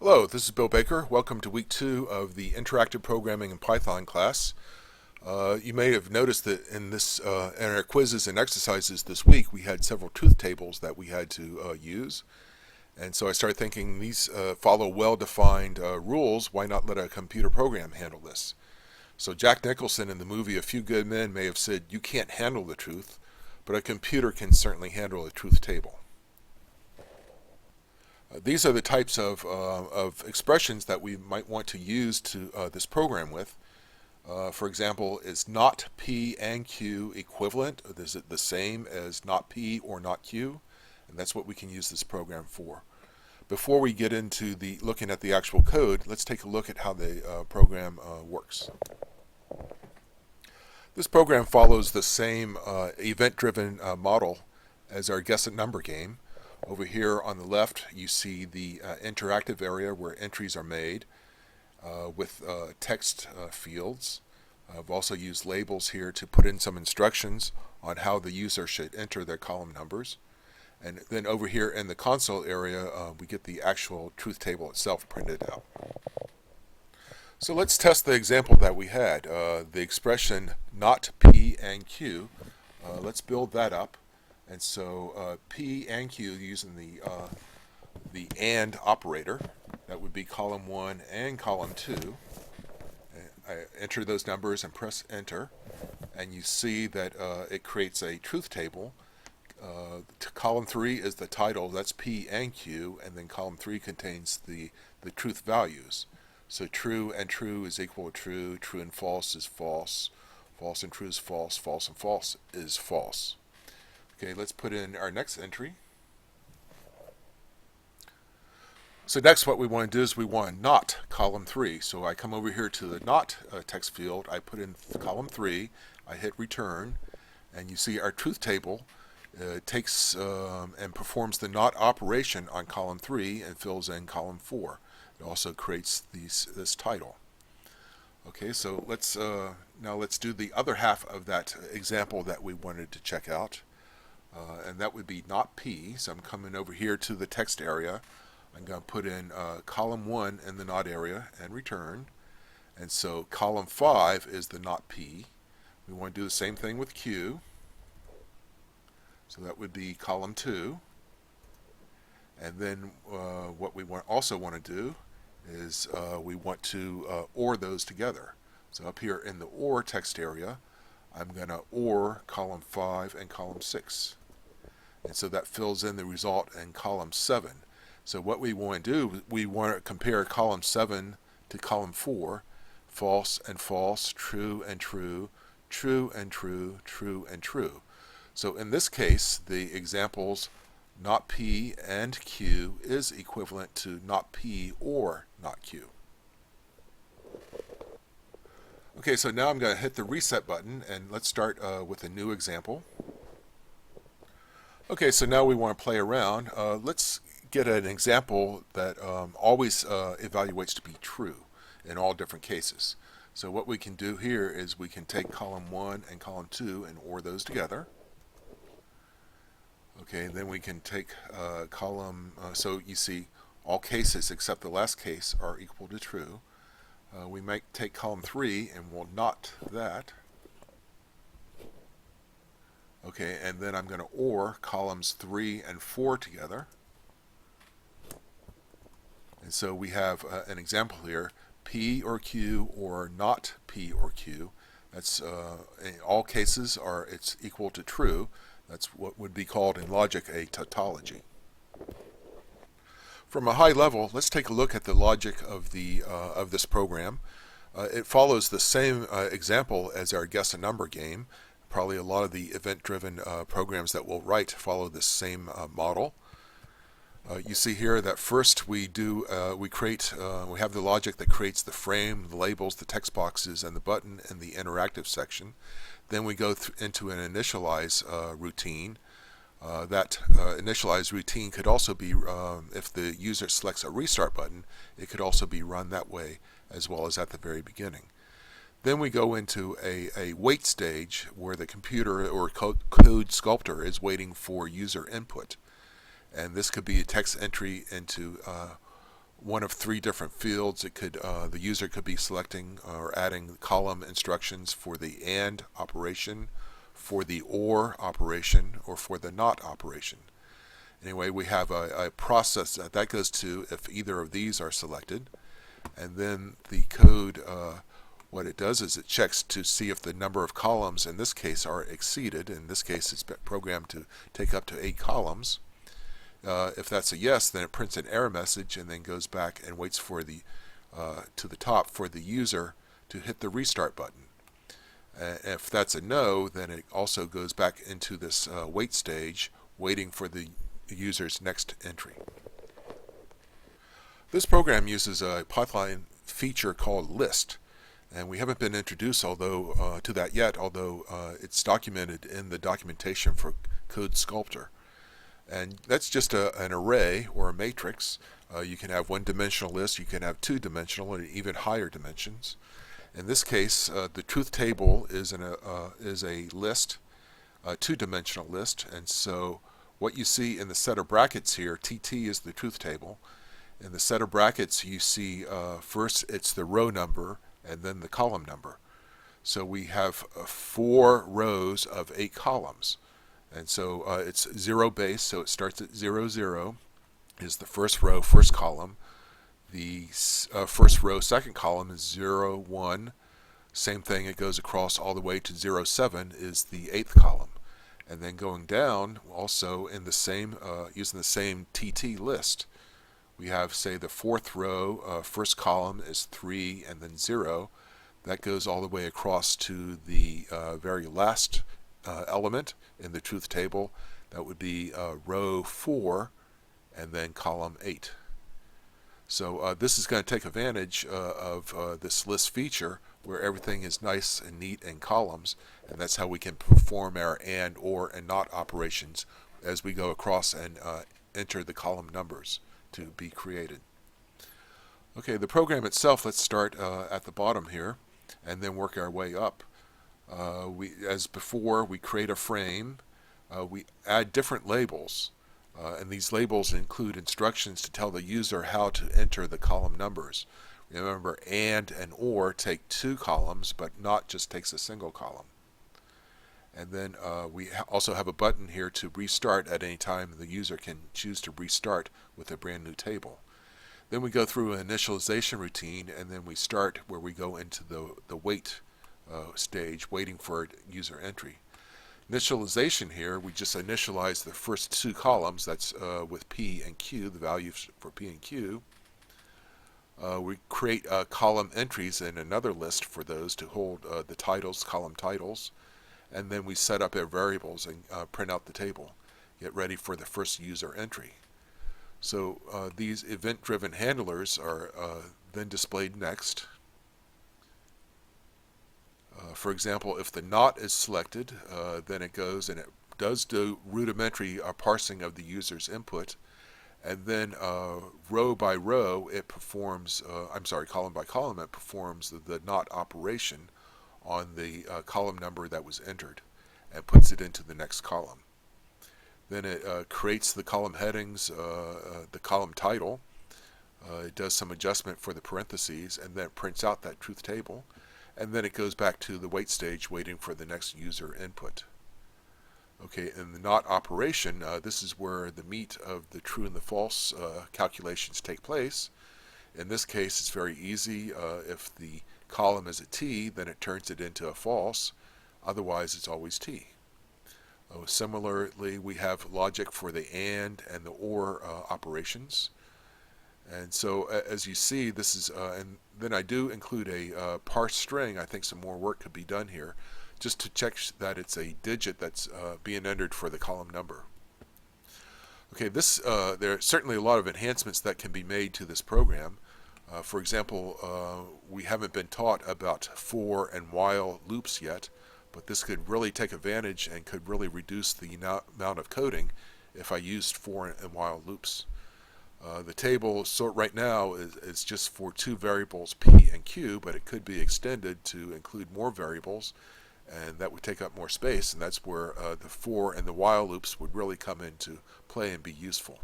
Hello, this is Bill Baker. Welcome to week 2 of the Interactive Programming in Python class. You may have noticed that in our quizzes and exercises this week, we had several truth tables that we had to use. And so I started thinking these follow well-defined rules. Why not let a computer program handle this? So Jack Nicholson in the movie A Few Good Men may have said, "You can't handle the truth, but a computer can certainly handle a truth table." These are the types of expressions that we might want to use to this program with. For example, is not P and Q equivalent? Is it the same as not P or not Q? And that's what we can use this program for. Before we get into looking at the actual code, let's take a look at how the program works. This program follows the same event-driven model as our guess a number game. Over here on the left, you see the interactive area where entries are made with text fields. I've also used labels here to put in some instructions on how the user should enter their column numbers. And then over here in the console area, we get the actual truth table itself printed out. So let's test the example that we had, the expression not P and Q. Let's build that up. And so P and Q using the AND operator, that would be column 1 and column 2. I enter those numbers and press enter, and you see that it creates a truth table. Column 3 is the title, that's P and Q, and then column 3 contains the truth values. So true and true is equal to true, true and false is false, false and true is false, false and false is false. Okay, let's put in our next entry. So next what we want to do is we want not column 3. So I come over here to the not text field, I put in column 3, I hit return, and you see our truth table takes and performs the not operation on column 3 and fills in column 4. It also creates this title. Okay, so now let's do the other half of that example that we wanted to check out. And that would be not P. So I'm coming over here to the text area. I'm going to put in column 1 in the not area and return. And so column 5 is the not P. We want to do the same thing with Q. So that would be column 2. And then what we also want to do is we want to OR those together. So up here in the OR text area, I'm going to OR column 5 and column 6. And so that fills in the result in column 7. So what we want to do, we want to compare column 7 to column 4, false and false, true and true, true and true, true and true. So in this case, the examples not P and Q is equivalent to not P or not Q. Okay, so now I'm going to hit the reset button and let's start with a new example. Okay, so now we want to play around. Let's get an example that always evaluates to be true in all different cases. So what we can do here is we can take column 1 and column 2 and OR those together. Okay, then we can take column, so you see all cases except the last case are equal to true. We might take column 3 and we'll not that. Okay, and then I'm going to OR columns 3 and 4 together. And so we have an example here, P or Q or not P or Q. That's in all cases it's equal to true. That's what would be called in logic a tautology. From a high level, let's take a look at the logic of this program. It follows the same example as our guess a number game. Probably a lot of the event-driven programs that we'll write follow this same model. You see here that first we have the logic that creates the frame, the labels, the text boxes, and the button in the interactive section. Then we go into an initialize routine. That initialize routine could also be, if the user selects a restart button, it could also be run that way as well as at the very beginning. Then we go into a wait stage where the computer or code sculptor is waiting for user input. And this could be a text entry into one of three different fields. It could the user could be selecting or adding column instructions for the AND operation, for the OR operation, or for the NOT operation. Anyway, we have a process that goes to if either of these are selected, and then the code, what it does is it checks to see if the number of columns in this case are exceeded. In this case, it's programmed to take up to 8 columns. If that's a yes, then it prints an error message and then goes back and waits for the to the top for the user to hit the restart button. If that's a no, then it also goes back into this wait stage, waiting for the user's next entry. This program uses a Python feature called list, and we haven't been introduced to that yet, although it's documented in the documentation for Code Sculptor. And that's just an array or a matrix. You can have one-dimensional list, you can have two-dimensional, and even higher dimensions. In this case, the truth table is a list, a two-dimensional list, and so what you see in the set of brackets here, TT is the truth table. In the set of brackets, you see first it's the row number and then the column number. So we have 4 rows of 8 columns. And so it's 0 base, so it starts at 0, 0 is the first row, first column. The first row, second column is 0, 1. Same thing, it goes across all the way to 0, 7 is the 8th column. And then going down, also in the same, using the same TT list, we have, say, the 4th row, first column is 3 and then 0. That goes all the way across to the very last element in the truth table. That would be row 4 and then column 8. So this is going to take advantage of this list feature where everything is nice and neat in columns, and that's how we can perform our AND, OR, and NOT operations as we go across and enter the column numbers to be created. Okay, the program itself, let's start at the bottom here and then work our way up. As before, we create a frame. We add different labels, and these labels include instructions to tell the user how to enter the column numbers. Remember, AND and OR take 2 columns, but NOT just takes a single column. And then we also have a button here to restart at any time. The user can choose to restart with a brand new table. Then we go through an initialization routine, and then we start where we go into the wait stage, waiting for user entry. Initialization here, we just initialize the first 2 columns, that's with P and Q, the values for P and Q. We create column entries in another list for those to hold the titles, column titles, and then we set up our variables and print out the table, get ready for the first user entry. So these event-driven handlers are then displayed next. For example, if the NOT is selected, then it goes and it does do rudimentary parsing of the user's input, and then row by row it performs, column by column it performs the NOT operation on the column number that was entered and puts it into the next column. Then it creates the column headings, the column title. It does some adjustment for the parentheses, and then it prints out that truth table. And then it goes back to the wait stage waiting for the next user input. Okay, in the NOT operation, this is where the meat of the true and the false calculations take place. In this case, it's very easy. If the column is a T, then it turns it into a false. Otherwise, it's always T. Similarly, we have logic for the AND and the OR operations. And so as you see, this is, and then I do include a parse string. I think some more work could be done here just to check that it's a digit that's being entered for the column number. Okay, there are certainly a lot of enhancements that can be made to this program. For example, we haven't been taught about for and while loops yet, but this could really take advantage and could really reduce the amount of coding if I used for and while loops. The table right now is just for 2 variables P and Q, but it could be extended to include more variables, and that would take up more space, and that's where the for and the while loops would really come into play and be useful.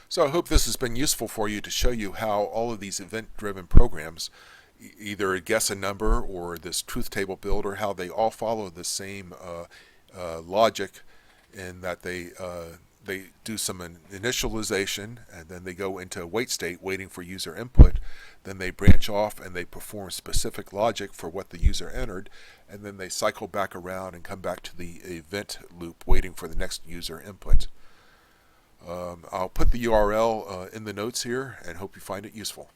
So I hope this has been useful for you to show you how all of these event-driven programs, either guess a number or this truth table builder, how they all follow the same logic in that they do some initialization and then they go into a wait state waiting for user input. Then they branch off and they perform specific logic for what the user entered, and then they cycle back around and come back to the event loop waiting for the next user input. I'll put the URL in the notes here and hope you find it useful.